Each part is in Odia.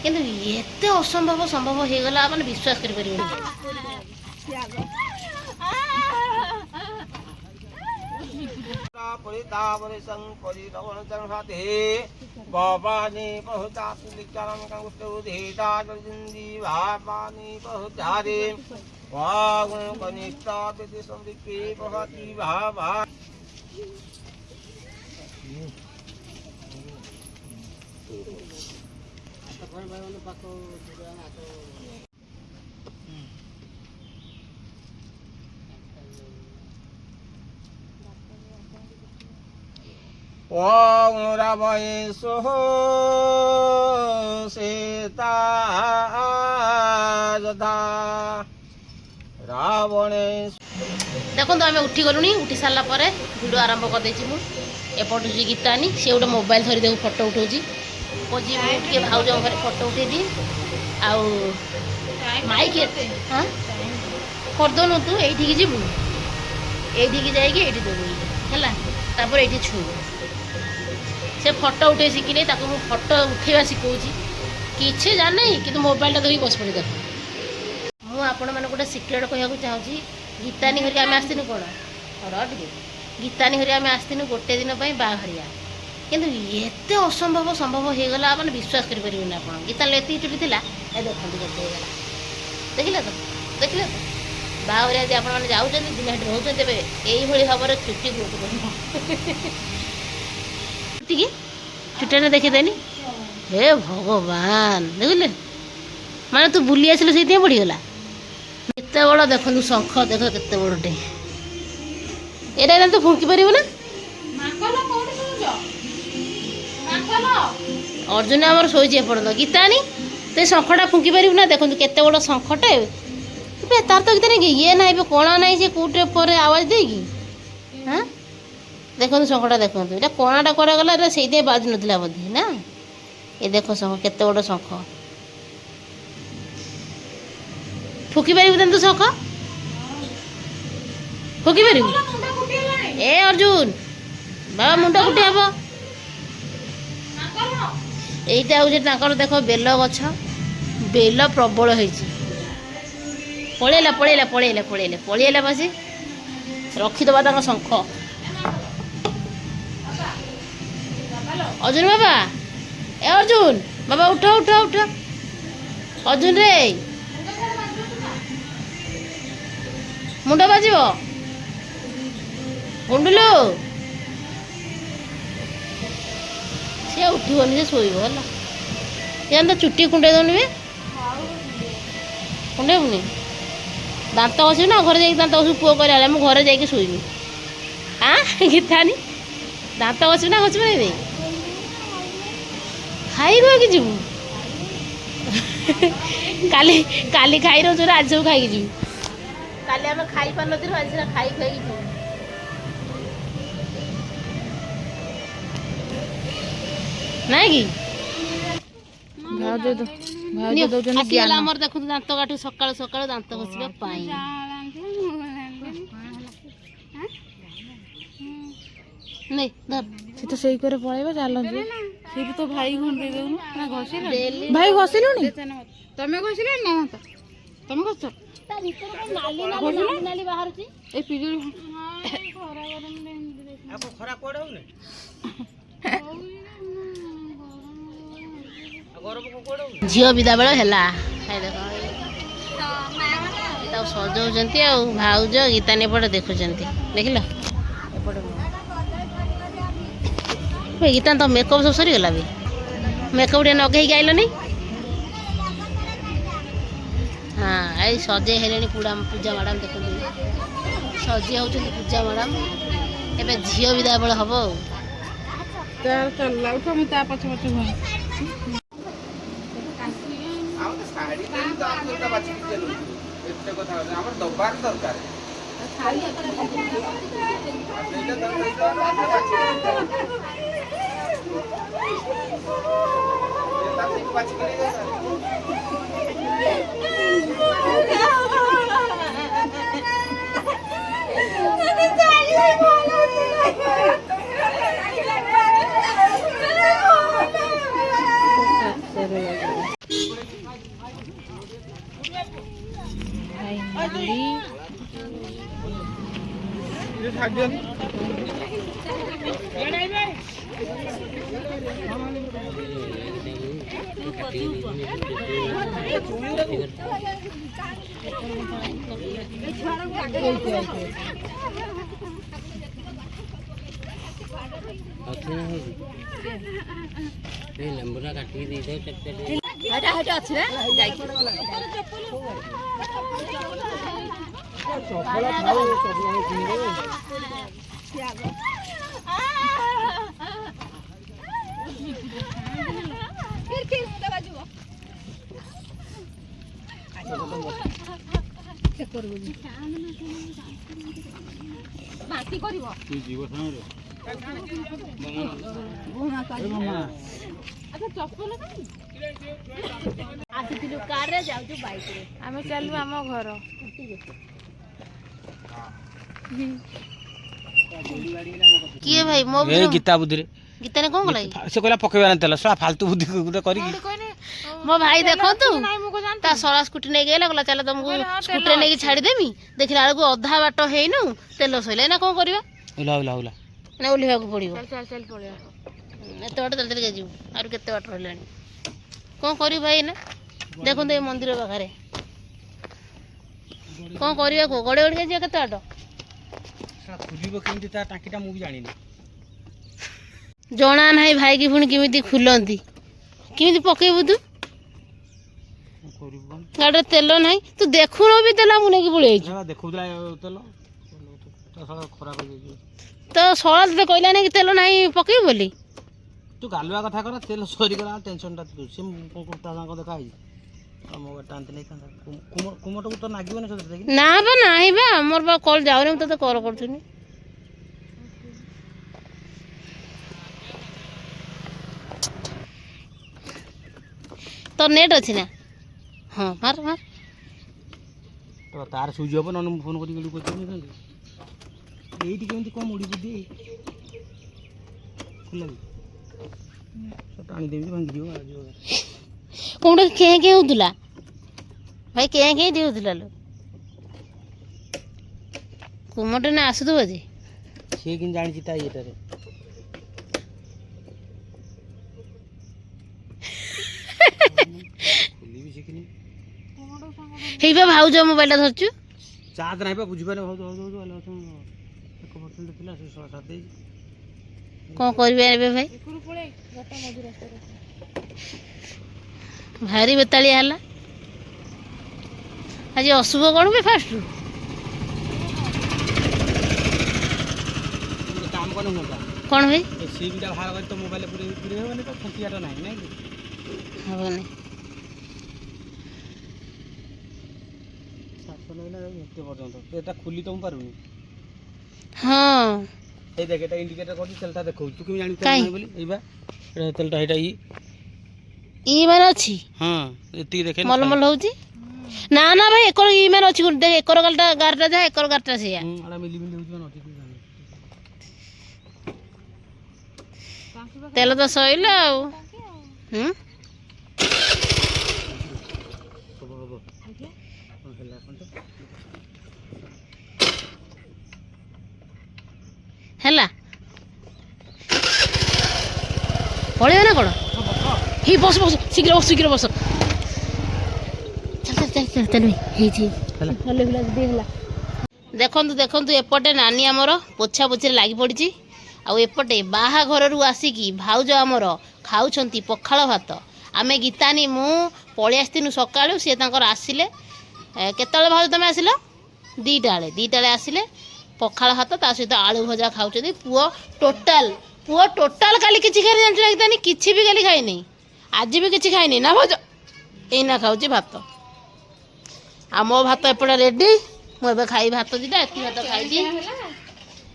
কিন্তু এতে অসম্ভব সম্ভব হয়ে গলা মানে বিশ্বাস করি পারিবেনি। बाबानी बहुताति विचारम कंगुष्टुधीता जलजिंदी भापानी बहुतारे वागुण कनिष्ठा विधि संविक्की बहुति भाभा ओम रवै सोहो सीता जदा रावणे। देखो आम उठी गलुनी उठी सारा पर भिडियो आरंभ कर देछि मु एपट जी गीतानी से गोटे मोबाइल धरी देखो फोटो उठाऊँगी कौची मुझे भाउज घरे फोटो उठे दी आउ माइक हाँ करदेनु तू ये जीवु ये जाइए ये देवु है तापर ये छुबु से फोटो उठे शिखिले फोटो उठेवा शिखौची किसी जाने कि मोबाइल धरी बस पड़े देख मुझे गोटे सिक्रेट कहूँ चाहूँगी गीतानी हरिका आम आसतीनु कौन टे गीतानी हरिका आम आसतीनु गोटे दिन बाहरिया किंतु एते असंभव संभव हो गला मैंने विश्वास कर पारिबेनि आप गीता एति चुटी थी देखते केते देखिले तो देखिले तो बाहरिया यदि आपने जाऊँ दिन हेठ रोचे तेज यही भाव चुटी ग्रोथ कर चुटा देखीदेनी हे भगवान देखिले माने तू बुली आसिल से बढ़ीगला केते बड़ देखु शंख देख केते बड़टे एटा तू फुंकी पार ना अर्जुन आमर शोचे एपर्त गीतानी तो शंखटा फुंकी पार ना देखो केते बड़ शंखटे तार तो गीता ये ना कणा ना से कौटे पर आवाज देगी हाँ देखो शंखटा देखो ये कणाटा कड़ा गला से बाजु ना बोधे ना ये देखो शंख केते बड़ शंख फुकी पार तू शंख फुकी पार ए अर्जुन बाबा मुंड कुटी हे এইটা হচ্ছে তাঁকর দেখো বেল গছ বেল প্রবল হয়েছে পড়েলা পড়েলা পড়েলা পড়েলা পড়েলা বসি রখিদেবা তাঁর শঙ্খ অর্জুন বাবা এ অর্জুন বাবা উঠ উঠ উঠ অর্জুন রে মুন্ড বাজিব গুন্ডুলু से उठन से शोब है तो चुट्टी कुंडे दौनी बे कुंडेबुनि दांत घस ना घर जा दांत घस पुओ कर घरे जा शोबी हाँ गीतानी दांत घस ना घस पारे खाई कि जीवु काली काली खाई रोज आज सब खाई जीवु काली आम खाई पार नथिलु आज खाई खाई जीवु ना कि आमर देखो दांत काटू सका सका दांत घसवा नहीं तो सही करे पळेबा चलंजी से तो भाई घंटे देउनु ना घसिल भाई घसिलुनी तमे घसिल ना तमे घस ता भीतर नाली नाली नाली बाहर छी ए पिजुल खरा गरम आप खरा कोड होने झील विदा बेल है देख सजाऊँ भाउज गीतानी एपटे देखुं देख ल गीता तो मेकअप सब सरीगला भी मेकअप टे नगे आइलनी हाँ आई सजे है पूजा मैडम देख सजे होती पूजा मैडम ए झील विदा बेल हम चल पछ पछ ଲେମ୍ବୁଟା କାଟିକି ଦେଇଦେବ ଆସିଥିଲୁ କାରରେ ଯାଉଛୁ ବାଇକରେ ଆମେ ଚାଲିବୁ ଆମ ଘର କିଏ ଭାଇ ମୋ ଗୀତା ବୁଦ୍ଧିରେ ଗୀତାରେ କଣ କଲା ସେ କହିଲା ପକେଇବା ତେଲ ସା ଫାଲତୁ ବୁଦ୍ଧି ଗୋଟେ କରିକି ମୋ ଭାଇ ଦେଖନ୍ତୁ ତା ସଳା ସ୍କୁଟି ନେଇକି ଗଲା କହିଲା ଚାଲ ତମକୁ ସ୍କୁଟିରେ ନେଇକି ଛାଡ଼ିଦେମି ଦେଖିଲା ବେଳକୁ ଅଧା ବାଟ ହେଇନୁ ତେଲ ସଇଲା ନା କଣ କରିବା ଓଲା ଓଲା ଓଲା ନା ଓହ୍ଲେଇବାକୁ ପଡ଼ିବ ଏତେ ବାଟ ଚାଲି ଚାଲିକା ଯିବୁ ଆହୁରି କେତେ ବାଟ ରହିଲାଣି କଣ କରିବୁ ଭାଇ ନା ଦେଖନ୍ତୁ ଏ ମନ୍ଦିର ପାଖରେ କଣ କରିବା କୁହ ଗଡ଼େ ଗଡ଼ିକା ଯିବା କେତେ ବାଟ ଖୋଲିବ କେମିତି ତା ଟାଙ୍କିଟା ମୁଁ ବି ଜାଣିନି ଜଣା ନାହିଁ ଭାଇକି ପୁଣି କେମିତି ଖୁଲନ୍ତି କେମିତି ପକେଇବୁ ତୁ ଗାଡ଼ିରେ ତେଲ ନାହିଁ ତୁ ଦେଖୁନୁ ବି ତେଲ ମୁଁ ନେଇକି ପଳେଇ ଆଇଛୁ ଦେଖଉଥିଲା ତେଲ ଖରାପ ହେଇଯାଇଛି ତ ସଳା ତତେ କହିଲା ନାଇଁ କି ତେଲ ନାହିଁ ପକେଇବୁ ବୋଲି ତୁ ଗାଲୁଆ କଥା କର ତେଲ ସରିଗଲା ଟେନସନଟା ତୁ ସେ ତା ସାଙ୍ଗ ଦେଖା ହେଇଛି ମୋ ଗାଡ଼ିଟା ଆଣିତେ ନେଇଥାନ୍ତା କୁମଟକୁ ତ ନାଗିବନି ସେଥିରେ ନା ବା ନାହିଁ ବା ମୋର ବା କଲ୍ ଯାଉନି ମୁଁ ତତେ କଲ୍ କରୁଥିଲି ତୋ ନେଟ୍ ଅଛି ନା ହଁ ମାର ମାର ତ ତାର ସୁଇଚ୍ ହବ ନହେଲେ ମୁଁ ଫୋନ୍ କରିକି କହିଦେବି ଏଇଠି କେମିତି କ'ଣ ମୁଡ଼ି ବୁଦ୍ଧି ଖୋଲା ସେଟା ଆଣିଦେବି ଭାଙ୍ଗିଯିବ କୋଉଟା କେଁ କେଁ ହଉଥିଲା ଭାଇ କେଁ କେଁ ହଉଥିଲା ଲୋ କୁମଟେ ନା ଆସୁଥିବ ଯେ ସିଏ କିନ୍ତୁ ଜାଣିଛି ତା ଇଏଟାରେ ଖୋଲିବି ଶିଖିନି ହେଇପା ଭାଉଜ ମୋବାଇଲଟା ଧରିଛୁ ଚାର୍ଜ ନାହିଁ ବା ବୁଝିପାରେ ଭାଉଜ ଥିଲା ସେ ସାତ ଦେଇଛି କଣ କରିବେ ଏବେ ଭାଇ ଭାରି ବେତାଳିଆ ହେଲା ଆଜି ଅଶୁଭ କଣ ବେ ଫାଷ୍ଟରୁ କାମ କଲେ ହୁଅନ୍ତା କଣ ଭାଇ ସିମ୍ଟା ବାହାର କରି ତ ମୋବାଇଲ ପୁରେଇ ହେବନି ତ ଖୁଣ୍ଟିଆଟା ନାହିଁ ନାଇଁ ହବନି ଏତେ ପର୍ଯ୍ୟନ୍ତ ଏଟା ଖୋଲି ତ ମୁଁ ପାରୁନି ହଁ এই দেখ এটা ইন্ডিকেটর করছি তেলটা দেখো তুই কি জানি তেল নাই বলি এইবা এটা তেলটা এটা ই মানে ଅଛି হ্যাঁ এতি দেখেন মলমল হଉଛି না না ভাই একর ই মানে ଅଛି দেখ একর গারটা যা একর গারটা সেয়া আলা মিলি মিলি হଉଛି না ঠিক জানি তেল তো সইলা ଆଉ হুম ହେଲା ପଳେଇବ ନା କ'ଣ ହେଇ ବସ ବସ ଶୀଘ୍ର ବସ ଶୀଘ୍ର ବସ ଚାଲ ଚାଲ ଚାଲ ଚାଲ ହେଇଛି ହେଲା ଦେଖନ୍ତୁ ଦେଖନ୍ତୁ ଏପଟେ ନାନୀ ଆମର ପୋଛା ପୋଛିରେ ଲାଗି ପଡ଼ିଛି ଆଉ ଏପଟେ ବାହାଘରରୁ ଆସିକି ଭାଉଜ ଆମର ଖାଉଛନ୍ତି ପଖାଳ ଭାତ ଆମେ ଗୀତାନି ମୁଁ ପଳେଇ ଆସିଥିଲୁ ସକାଳୁ ସିଏ ତାଙ୍କର ଆସିଲେ କେତେବେଳେ ଭାଉଜ ତମେ ଆସିଲ 2ଟା ବେଳେ ଆସିଲେ ପଖାଳ ଭାତ ତା ସହିତ ଆଳୁ ଭଜା ଖାଉଛନ୍ତି ପୁଅ ଟୋଟାଲ କାଲି କିଛି ଖାଇନି ଜାଣିଛୁ ନା ଗୀତାନି କିଛି ବି କାଲି ଖାଇନି ଆଜି ବି କିଛି ଖାଇନି ନା ଭାଉଜ ଏଇନା ଖାଉଛି ଭାତ ଆଉ ମୋ ଭାତ ଏପଟେ ରେଡ଼ି ମୁଁ ଏବେ ଖାଇବି ଭାତ ଦିଟା ଏତିକି ଭାତ ଖାଇଦିଏ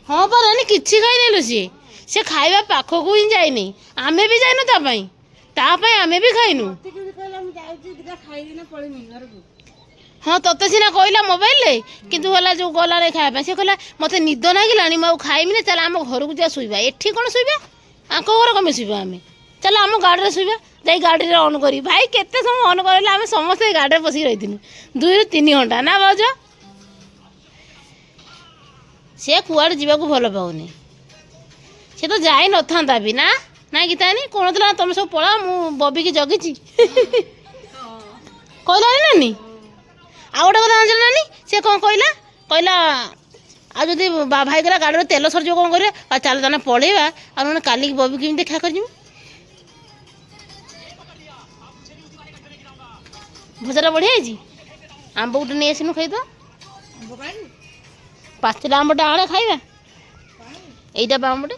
ହଁ ପରାନି କିଛି ଖାଇନେଲୁ ସିଏ ଖାଇବା ପାଖକୁ ହିଁ ଯାଇନି ଆମେ ବି ଯାଇନୁ ତା ପାଇଁ ଆମେ ବି ଖାଇନୁ ହଁ ତତେ ସିନା କହିଲା ମୋବାଇଲରେ କିନ୍ତୁ ହେଲା ଯେଉଁ ଗଲାରେ ଖାଇବା ପାଇଁ ସେ କହିଲା ମୋତେ ନିଦ ଲାଗିଲାଣି ମୁଁ ଆଉ ଖାଇବିନି ଚାଲ ଆମ ଘରକୁ ଯା ଶୋଇବା ଏଠି କ'ଣ ଶୋଇବା ଆଙ୍କ ଘର କମେ ଶୋଇବା ଆମେ ଚାଲ ଆମ ଗାଡ଼ିରେ ଶୋଇବା ଯାଇ ଗାଡ଼ିରେ ଅନ୍ କରି ଭାଇ କେତେ ସମୟ ଅନ୍ କରିଲେ ଆମେ ସମସ୍ତେ ଗାଡ଼ିରେ ବସିକି ରହିଥିଲୁ 2 ରୁ 3 ଘଣ୍ଟା ନା ଭାଉଜ ସେ କୁଆଡ଼େ ଯିବାକୁ ଭଲ ପାଉନି। ସେ ତ ଯାଇ ନଥାନ୍ତା ବି ନା ନାଇଁ ଗୀତାନି କହୁନଥିଲା ତମେ ସବୁ ପଳାଅ ମୁଁ ବବିକି ଜଗିଛି କହିଲାନି ନାନି। ଆଉ ଗୋଟେ କଥା ଜାଣିଛ ନାନି ସେ କ'ଣ କହିଲା କହିଲା ଆଉ ଯଦି ଭାଇ କହିଲା ଗାଡ଼ିରେ ତେଲ ସରିଯିବ କ'ଣ କରିବା ଆଉ ଚାଲ ତାନେ ପଳେଇବା ଆଉ ନହେଲେ କାଲିକି ବବି କେମିତି ଦେଖା କରିଯିବୁ। ଭଜାଟା ବଢ଼ିଆ ହେଇଛି। ଆମ୍ବ ଗୋଟେ ନେଇ ଆସିନୁ ଖାଇଦେବା। ପାଚିଲା ଆମ୍ବଟା ଆଣେ ଖାଇବା। এইটা ବା ଆମ୍ବଟେ